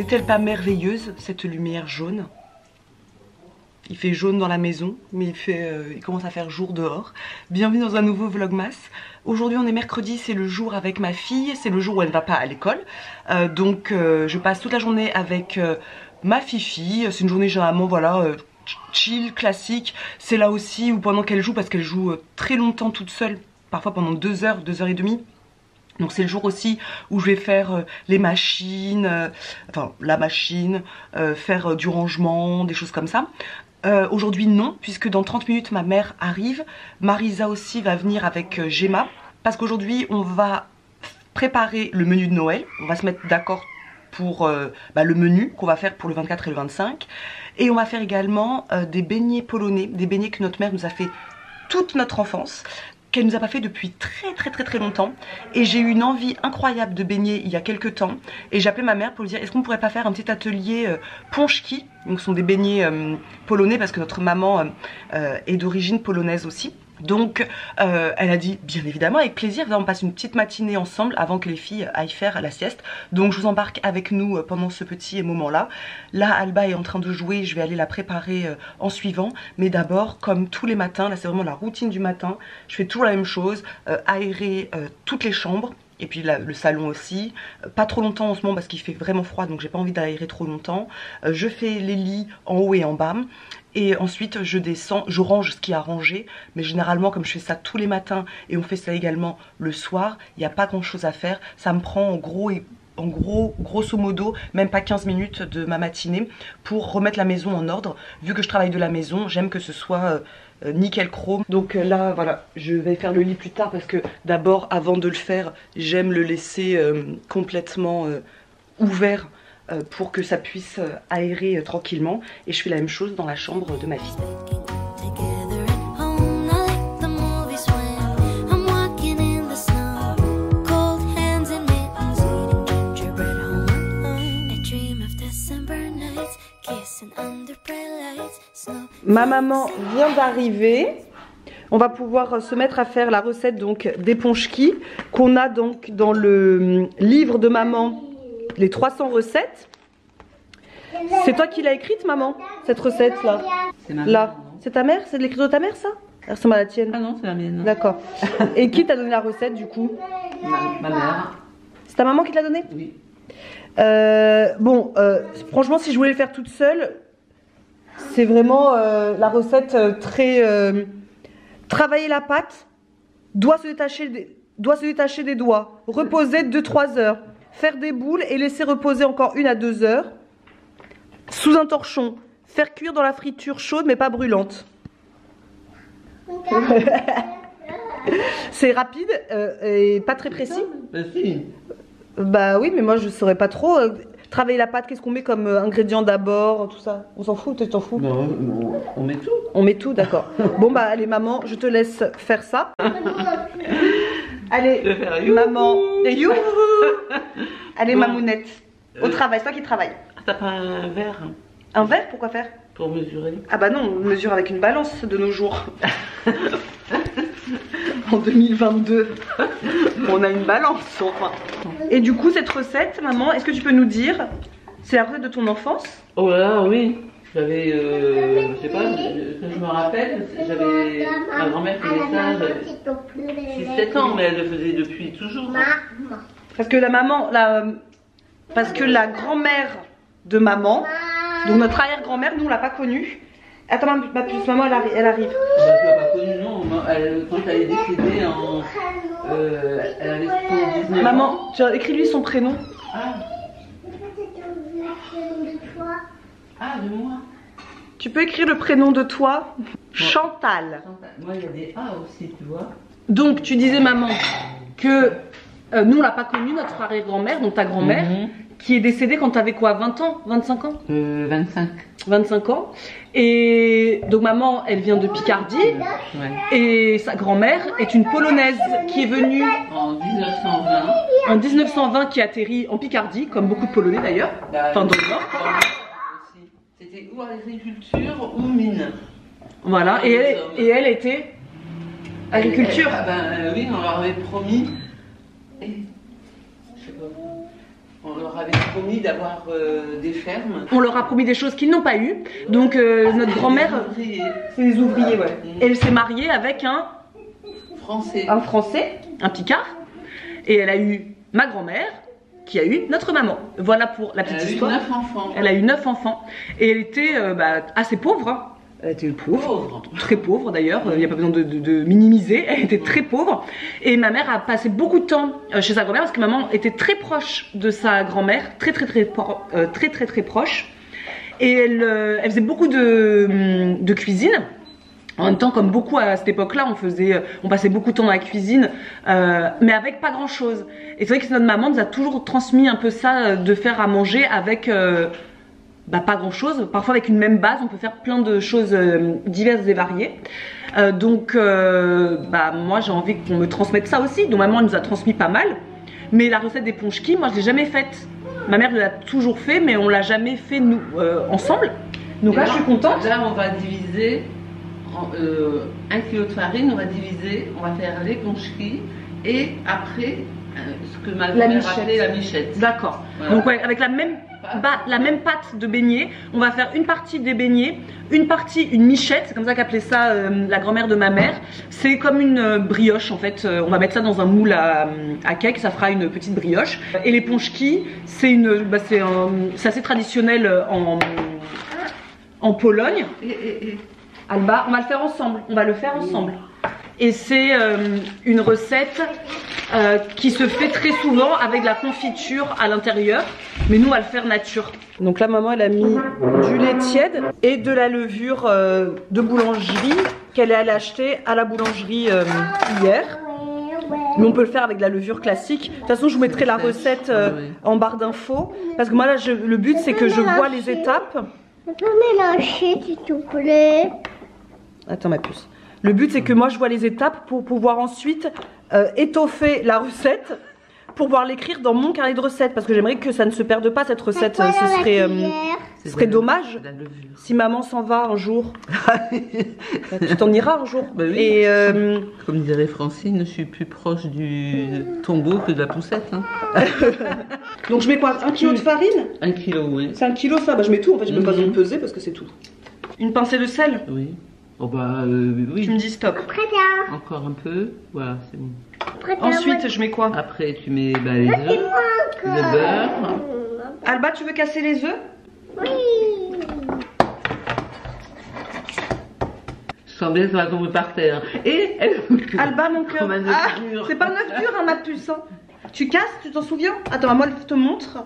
N'est-elle pas merveilleuse cette lumière jaune? Il fait jaune dans la maison, mais il commence à faire jour dehors. Bienvenue dans un nouveau Vlogmas. Aujourd'hui on est mercredi, c'est le jour avec ma fille, c'est le jour où elle ne va pas à l'école. Donc je passe toute la journée avec ma fifi. C'est une journée généralement voilà, chill, classique. C'est là aussi où pendant qu'elle joue, parce qu'elle joue très longtemps toute seule, parfois pendant 2 heures, 2 heures et demie. Donc c'est le jour aussi où je vais faire les machines, enfin la machine, faire du rangement, des choses comme ça. Aujourd'hui non, puisque dans 30 minutes ma mère arrive. Marisa aussi va venir avec Gemma, parce qu'aujourd'hui on va préparer le menu de Noël. On va se mettre d'accord pour le menu qu'on va faire pour le 24 et le 25. Et on va faire également des beignets polonais, des beignets que notre mère nous a fait toute notre enfance, qu'elle nous a pas fait depuis très longtemps. Et j'ai eu une envie incroyable de beignets il y a quelques temps. Et j'ai appelé ma mère pour lui dire, est-ce qu'on pourrait pas faire un petit atelier pączki. Donc ce sont des beignets polonais, parce que notre maman est d'origine polonaise aussi. Donc elle a dit bien évidemment avec plaisir, on passe une petite matinée ensemble avant que les filles aillent faire la sieste. Donc je vous embarque avec nous pendant ce petit moment là. Là Alba est en train de jouer, je vais aller la préparer en suivant. Mais d'abord, comme tous les matins, là c'est vraiment la routine du matin, je fais toujours la même chose, aérer toutes les chambres. Et puis là, le salon aussi, pas trop longtemps en ce moment parce qu'il fait vraiment froid, donc j'ai pas envie d'aérer trop longtemps. Je fais les lits en haut et en bas. Et ensuite je descends, je range ce qui est à ranger. Mais généralement comme je fais ça tous les matins et on fait ça également le soir, il n'y a pas grand chose à faire. Ça me prend en gros, grosso modo, même pas 15 minutes de ma matinée pour remettre la maison en ordre. Vu que je travaille de la maison, j'aime que ce soit nickel chrome. Donc là voilà, je vais faire le lit plus tard parce que d'abord avant de le faire, j'aime le laisser complètement ouvert pour que ça puisse aérer tranquillement. Et je fais la même chose dans la chambre de ma fille. Ma maman vient d'arriver. On va pouvoir se mettre à faire la recette donc des pączki qu'on a donc dans le livre de maman, les 300 recettes. C'est toi qui l'as écrite, maman, cette recette là? C'est ma mère. C'est ta mère? C'est de l'écriture de ta mère, ça? Elle ressemble à la tienne. Ah non, c'est la mienne. D'accord. Et qui t'a donné la recette du coup? Ma mère. C'est ta maman qui te l'a donnée? Oui. Franchement, si je voulais le faire toute seule, c'est vraiment la recette très... travailler la pâte, doigt se détacher des doigts, reposer 2-3 heures, faire des boules et laisser reposer encore 1 à 2 heures, sous un torchon, faire cuire dans la friture chaude mais pas brûlante. C'est rapide et pas très précis. Bah si. Bah oui, mais moi je saurais pas trop. Travailler la pâte, qu'est-ce qu'on met comme ingrédients d'abord, tout ça? On s'en fout, tu t'en fous? Non, on met tout. On met tout, d'accord. Bon bah allez maman, je te laisse faire ça. Allez, maman. Youhou. Allez, bon. Mamounette, au travail, c'est toi qui travaille. T'as pas un verre? Un verre, pourquoi faire? Pour mesurer. Ah bah non, on mesure avec une balance de nos jours. En 2022, on a une balance enfin. Et du coup cette recette, maman, est-ce que tu peux nous dire, c'est la recette de ton enfance? Oh là oui, j'avais, je sais pas, je me rappelle, j'avais, ma grand-mère faisait ça, j'avais 6-7 ans, mais elle le faisait depuis toujours. Parce que la maman, parce que la grand-mère de maman, donc notre arrière-grand-mère, nous on l'a pas connue. Attends ma puce, maman elle arrive. Bah, tu l'as pas connue, non, quand elle est décédée en... elle avait 19 ans. Maman, écris-lui son prénom. Ah, de moi. Tu peux écrire le prénom de toi? Chantal. Moi il y a des A aussi, tu vois. Donc tu disais maman que nous on l'a pas connue, notre arrière-grand-mère, donc ta grand-mère, qui est décédée quand tu avais quoi, 20 ans, 25 ans? 25. 25 ans. Et donc maman, elle vient de Picardie. Ouais. Et sa grand-mère est une Polonaise qui est venue en 1920. En 1920, qui atterrit en Picardie, comme beaucoup de Polonais d'ailleurs. Enfin, dans le Nord. C'était ou agriculture ou mine. Voilà, et elle était agriculture. Oui, on leur avait promis. Et, je sais pas, on leur leur avait promis d'avoir des fermes. On leur a promis des choses qu'ils n'ont pas eues. Donc notre grand-mère, c'est les ouvriers, ouais. Elle s'est mariée avec un Français, un Picard. Et elle a eu ma grand-mère, qui a eu notre maman. Voilà pour la petite histoire. Elle a eu 9 enfants. Elle a eu 9 enfants. Et elle était assez pauvre. Hein. Elle était pauvre, très pauvre d'ailleurs, il n'y a pas besoin de minimiser, elle était très pauvre. Et ma mère a passé beaucoup de temps chez sa grand-mère parce que maman était très proche de sa grand-mère, très proche. Et elle faisait beaucoup de cuisine. En même temps, comme beaucoup à cette époque-là, on passait beaucoup de temps dans la cuisine, mais avec pas grand-chose. Et c'est vrai que notre maman nous a toujours transmis un peu ça, de faire à manger avec pas grand-chose. Parfois avec une même base, on peut faire plein de choses diverses et variées. Donc, moi j'ai envie qu'on me transmette ça aussi. Donc maman elle nous a transmis pas mal. Mais la recette des ponchki, moi je l'ai jamais faite. Ma mère l'a toujours fait, mais on l'a jamais fait nous ensemble. Donc là, je suis contente. Là, on va diviser. 1 kg de farine, on va diviser, on va faire les ponchki et après ce que ma grand-mère appelait la michette. D'accord. Voilà. Donc ouais, avec la même pâte de beignets, on va faire une partie des beignets, une michette, c'est comme ça qu'appelait ça la grand-mère de ma mère. C'est comme une brioche en fait, on va mettre ça dans un moule à cake, ça fera une petite brioche. Et les ponchki, c'est assez traditionnel en Pologne. Alba, on va le faire ensemble, Et c'est une recette qui se fait très souvent avec de la confiture à l'intérieur. Mais nous, on va le faire nature. Donc là, maman, elle a mis du lait tiède et de la levure de boulangerie qu'elle est allée acheter à la boulangerie hier. Mais on peut le faire avec de la levure classique. De toute façon, je vous mettrai la recette en barre d'infos. Parce que moi, là, le but, c'est que je vois les étapes. On peut mélanger, s'il te plaît. Attends ma puce. Le but c'est que moi je vois les étapes pour pouvoir ensuite étoffer la recette pour pouvoir l'écrire dans mon carnet de recettes parce que j'aimerais que ça ne se perde pas cette recette. Ce serait dommage si maman s'en va un jour. Tu t'en iras un jour. Bah oui. Et comme dirait Francine, je suis plus proche du tombeau que de la poussette. Hein. Donc je mets quoi, 1 kg de farine? 1 kg, oui. C'est 1 kg ça, je mets tout en fait, je n'ai même pas besoin de peser parce que c'est tout. Une pincée de sel? Oui. Oh oui. Tu me dis stop. Encore un peu, voilà, c'est bon. Ensuite, je mets quoi? Après, tu mets les œufs, le beurre. Alba, tu veux casser les œufs? Oui. Je sens bien que ça va tomber par terre. Et Alba, mon cœur. C'est pas un œuf dur, hein, ma puce. Hein. Tu casses, tu t'en souviens? Attends, moi, je te montre.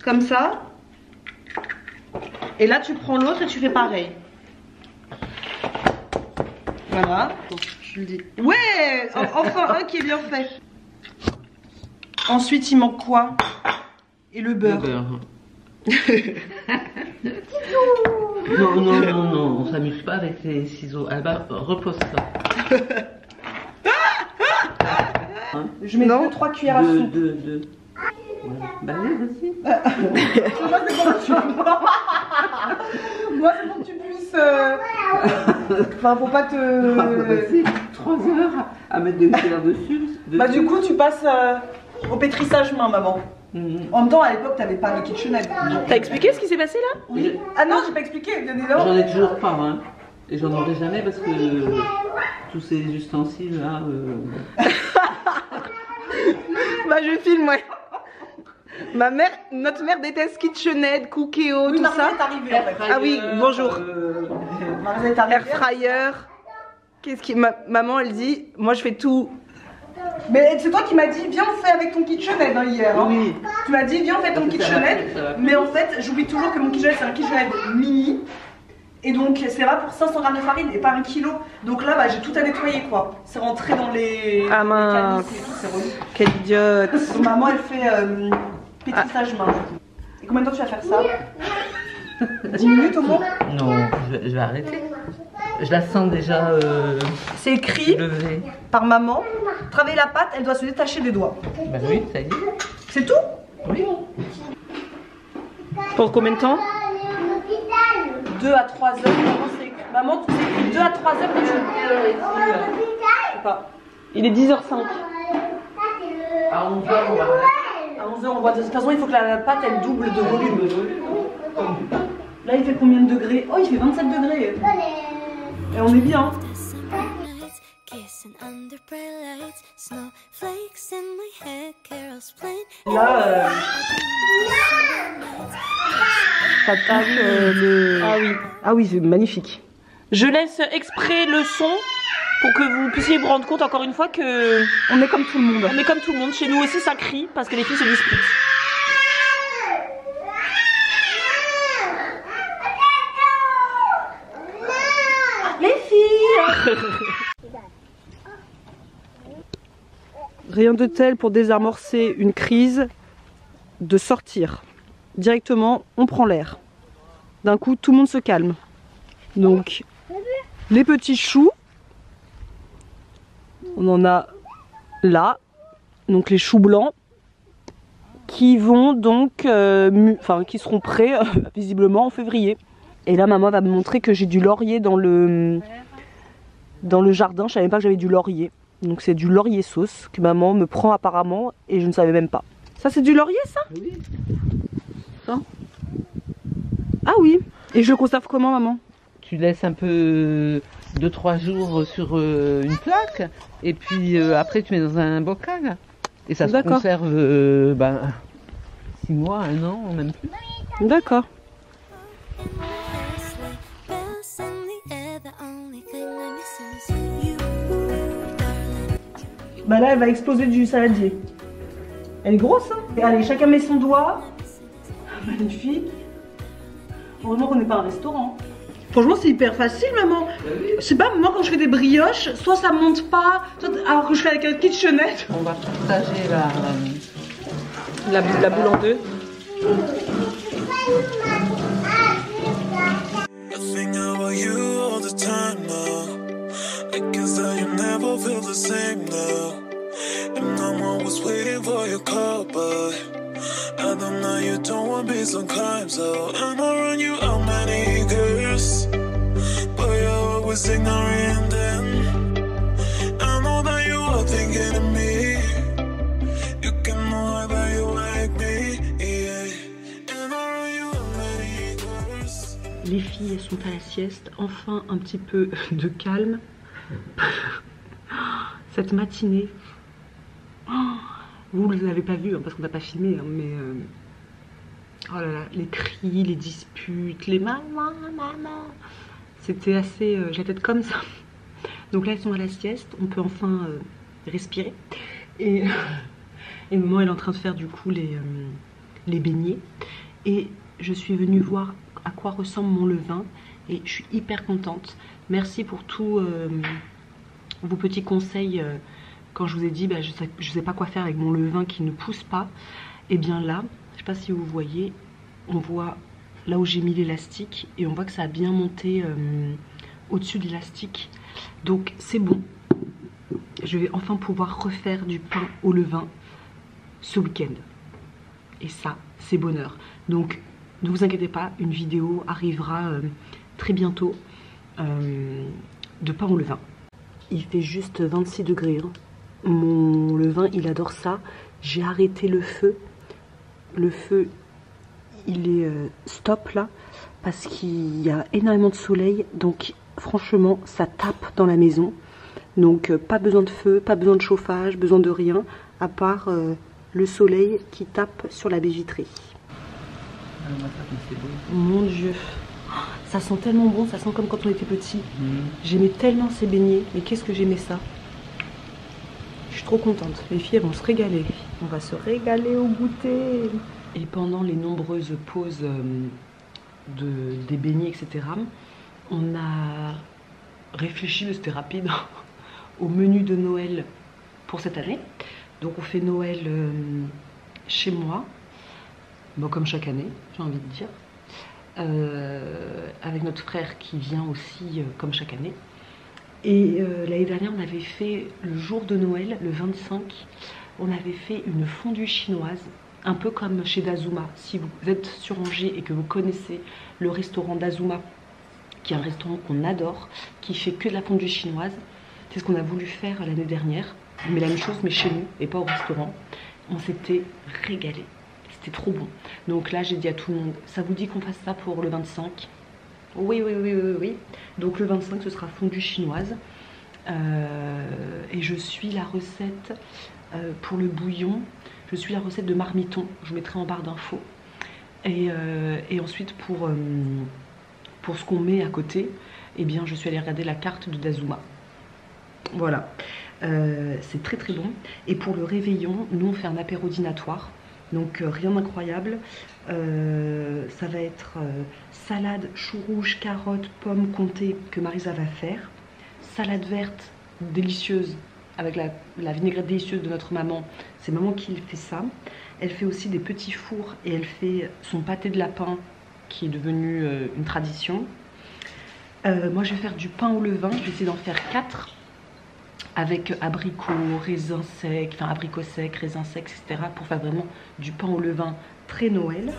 Comme ça. Et là, tu prends l'autre et tu fais pareil. Voilà. Je le dis. Ouais, enfin un qui est bien fait. Ensuite, il manque quoi? Et le beurre. Non, on s'amuse pas avec les ciseaux. Alba, repose-toi. Je mets 2-3 cuillères à soupe. Voilà. Bah allez, vas-y. Moi, c'est pour que tu puisses. Enfin, faut pas te. Vas-y, 3 heures à mettre des cuillères dessus. Bah, du coup, tu passes au pétrissage main, maman. En même temps, à l'époque, t'avais pas le KitchenAid. T'as expliqué ce qui s'est passé là? Oui. Ah non, j'ai pas expliqué, bien évidemment. J'en ai toujours pas, hein. Et j'en aurai jamais parce que tous ces ustensiles là. Bah, je filme, ouais. Notre mère déteste KitchenAid, Cookéo, tout ça. Arrivée, en fait. Ah oui, bonjour. Air fryer. Qu'est-ce qui maman elle dit, moi je fais tout. Mais c'est toi qui m'as dit, viens on fait avec ton KitchenAid hier. Hein. Oui. Tu m'as dit, viens on fait ton KitchenAid. Mais en fait, j'oublie toujours que mon KitchenAid c'est un KitchenAid mini. Et donc c'est vrai pour 500 g de farine et pas 1 kg. Donc là, j'ai tout à nettoyer quoi. C'est rentré dans les. Ah mince. C'est relou. Quelle idiote. Donc maman elle fait pétrissage main. Et combien de temps tu vas faire ça? 10 minutes au moins? Non, je vais arrêter. Je la sens déjà. C'est écrit par maman. Travailler la pâte, elle doit se détacher des doigts. Bah oui, ça y est. C'est tout? Oui. Pour combien de temps? 2 à 3 heures. Maman, c'est écrit 2 à 3 heures de jour. Je sais pas. Il est 10h05. À 11h, on va arrêter. À À 11h, on voit. De toute façon, il faut que la pâte elle double de volume. Là, il fait combien de degrés? Oh, il fait 27 degrés. Et on est bien. Là, ça tape le. Ah oui. Ah oui, c'est magnifique. Je laisse exprès le son pour que vous puissiez vous rendre compte encore une fois que on est comme tout le monde. On est comme tout le monde. Chez nous aussi, ça crie parce que les filles se disputent. Les filles. Rien de tel pour désamorcer une crise, de sortir. Directement, on prend l'air. D'un coup, tout le monde se calme. Donc, les petits choux, on en a là, donc les choux blancs, qui vont donc, qui seront prêts visiblement en février. Et là, maman va me montrer que j'ai du laurier dans le jardin. Je savais pas que j'avais du laurier. Donc c'est du laurier sauce que maman me prend apparemment et je ne savais même pas. Ça c'est du laurier ça? Oui. Ça. Ah oui. Et je le conserve comment maman? Tu laisses un peu 2-3 jours sur une plaque et puis après tu mets dans un bocal. Et ça se conserve 6 mois, 1 an, même plus. D'accord. Bah là elle va exploser du saladier. Elle est grosse hein. Et allez, chacun met son doigt. Magnifique. Heureusement qu'on n'est pas un restaurant. Franchement c'est hyper facile maman. Je sais pas, moi quand je fais des brioches, soit ça monte pas, soit alors que je fais avec un kitchenette. On va partager La boule en deux. I don't know you don't want me sometimes, so and I run you out many girls, but you're always ignoring them. I know that you are thinking of me. You can know that you like me, yeah. And I run you out many girls. Les filles elles sont à la sieste, enfin un petit peu de calme. Cette matinée. Vous ne l'avez pas vu hein, parce qu'on n'a pas filmé, hein, mais oh là là, les cris, les disputes, les maman, c'était assez. J'ai la tête comme ça. Donc là, elles sont à la sieste, on peut enfin respirer. Et maman, elle est en train de faire du coup les beignets. Et je suis venue voir à quoi ressemble mon levain et je suis hyper contente. Merci pour tous vos petits conseils. Quand je vous ai dit, je sais pas quoi faire avec mon levain qui ne pousse pas, et bien là, je sais pas si vous voyez, on voit là où j'ai mis l'élastique et on voit que ça a bien monté au-dessus de l'élastique. Donc c'est bon. Je vais enfin pouvoir refaire du pain au levain ce week-end. Et ça, c'est bonheur. Donc ne vous inquiétez pas, une vidéo arrivera très bientôt de pain au levain. Il fait juste 26 degrés. Hein. Mon levain il adore ça. J'ai arrêté le feu. Le feu il est stop là parce qu'il y a énormément de soleil. Donc franchement ça tape dans la maison. Donc pas besoin de feu, pas besoin de chauffage, besoin de rien à part le soleil qui tape sur la baie vitrée. Mon Dieu, ça sent tellement bon, ça sent comme quand on était petit. J'aimais tellement ces beignets, mais qu'est-ce que j'aimais ça. Je suis trop contente. Les filles elles vont se régaler. On va se régaler au goûter. Et pendant les nombreuses pauses des beignets, etc., on a réfléchi, mais c'était rapide, au menu de Noël pour cette année. Donc on fait Noël chez moi, bon, comme chaque année, j'ai envie de dire, avec notre frère qui vient aussi comme chaque année. Et l'année dernière, on avait fait le jour de Noël, le 25, on avait fait une fondue chinoise, un peu comme chez Dazuma. Si vous êtes sur Angers et que vous connaissez le restaurant Dazuma, qui est un restaurant qu'on adore, qui fait que de la fondue chinoise, c'est ce qu'on a voulu faire l'année dernière. Mais la même chose, mais chez nous et pas au restaurant. On s'était régalé. C'était trop bon. Donc là, j'ai dit à tout le monde, ça vous dit qu'on fasse ça pour le 25? Oui, oui, oui, oui, oui. Donc le 25, ce sera fondue chinoise. Et je suis la recette pour le bouillon. Je suis la recette de marmiton. Je vous mettrai en barre d'infos. Et ensuite, pour ce qu'on met à côté, eh bien, je suis allée regarder la carte de Dazuma. Voilà. C'est très très bon. Et pour le réveillon, nous on fait un apéro dînatoire. Donc rien d'incroyable. Ça va être salade, chou rouge, carottes, pommes comté que Marisa va faire. Salade verte délicieuse avec la vinaigrette délicieuse de notre maman. C'est maman qui fait ça. Elle fait aussi des petits fours et elle fait son pâté de lapin qui est devenu une tradition. Moi je vais faire du pain au levain. Je vais essayer d'en faire 4. Avec abricots, raisins secs, enfin abricots secs, raisins secs, etc. pour faire vraiment du pain au levain très Noël.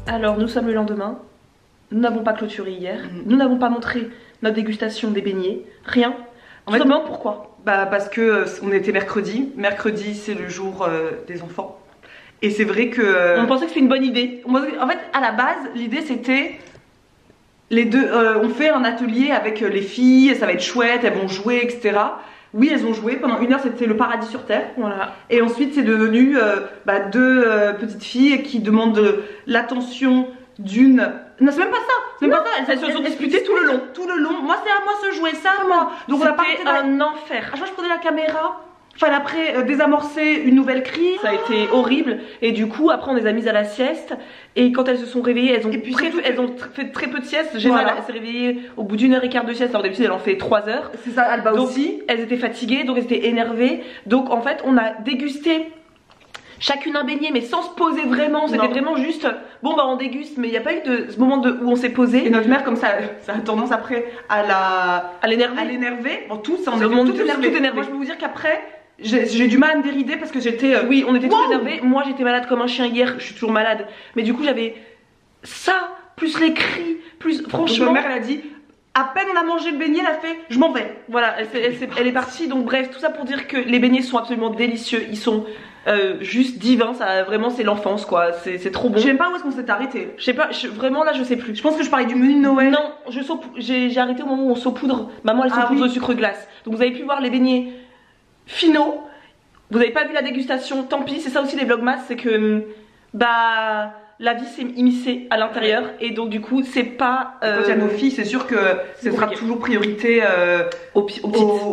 Alors nous sommes le lendemain, nous n'avons pas clôturé hier, nous n'avons pas montré notre dégustation des beignets, rien. En fait, pourquoi? Bah parce que on était mercredi, mercredi c'est le jour des enfants. Et c'est vrai que... on pensait que c'était une bonne idée. En fait à la base l'idée c'était... Les deux, on fait un atelier avec les filles, ça va être chouette, elles vont jouer, etc. Oui, elles ont joué, pendant 1 heure c'était le paradis sur terre. Voilà. Et ensuite c'est devenu 2 petites filles qui demandent l'attention d'une... Non, c'est même pas ça, c'est même pas ça, elles se sont disputées tout le long. Tout le long, moi c'est à moi se jouer, ça à moi. Donc on a pas c'était un enfer. À chaque fois je prenais la caméra, fallait après désamorcer une nouvelle crise. Ça a été horrible et du coup après on les a mises à la sieste et quand elles se sont réveillées elles ont fait très peu de sieste. Voilà. Elle s'est réveillée au bout d'1 heure et quart de sieste alors d'habitude elle en fait 3 heures. C'est ça, Alba donc, aussi. Elles étaient fatiguées donc elles étaient énervées donc en fait on a dégusté chacune un beignet mais sans se poser vraiment, c'était vraiment juste bon bah on déguste mais il n'y a pas eu de ce moment où on s'est posé. Et notre mère comme ça a tendance après à l'énerver. Bon tout ça on est tout énervé. Moi je peux vous dire qu'après j'ai du mal à me dérider parce que j'étais... Oui on était tous énervés, moi j'étais malade comme un chien hier, je suis toujours malade. Mais du coup j'avais ça, plus les cris, plus franchement... Donc, ma mère elle a dit... À peine on a mangé le beignet, elle a fait je m'en vais. Voilà, elle est partie. Donc bref, tout ça pour dire que les beignets sont absolument délicieux. Ils sont juste divins, ça vraiment c'est l'enfance quoi, c'est trop bon. Je sais même pas où est-ce qu'on s'est arrêté. Je sais pas, vraiment là je sais plus. Je pense que je parlais du menu de Noël. Non, j'ai arrêté au moment où on saupoudre. Maman elle saupoudre au sucre glace. Donc vous avez pu voir les beignets finaux. Vous avez pas vu la dégustation, tant pis. C'est ça aussi les vlogmas, c'est que la vie s'est immiscée à l'intérieur et donc du coup c'est pas... Quand il y a nos filles c'est sûr que ce sera toujours priorité aux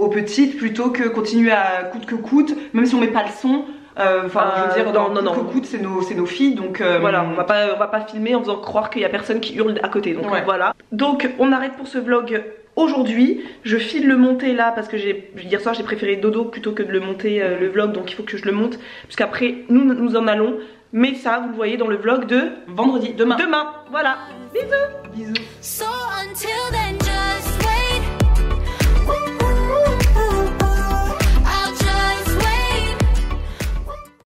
petites plutôt que continuer à coûte que coûte, même si on met pas le son. Enfin je veux dire non. Coûte que coûte c'est nos filles donc voilà, on va pas filmer en faisant croire qu'il y a personne qui hurle à côté donc voilà. Donc on arrête pour ce vlog aujourd'hui. Je file le monter là parce que hier soir j'ai préféré dodo plutôt que de le monter le vlog, donc il faut que je le monte puisqu'après nous en allons. Mais ça, vous le voyez dans le vlog de vendredi, demain. Voilà, bisous. Bisous.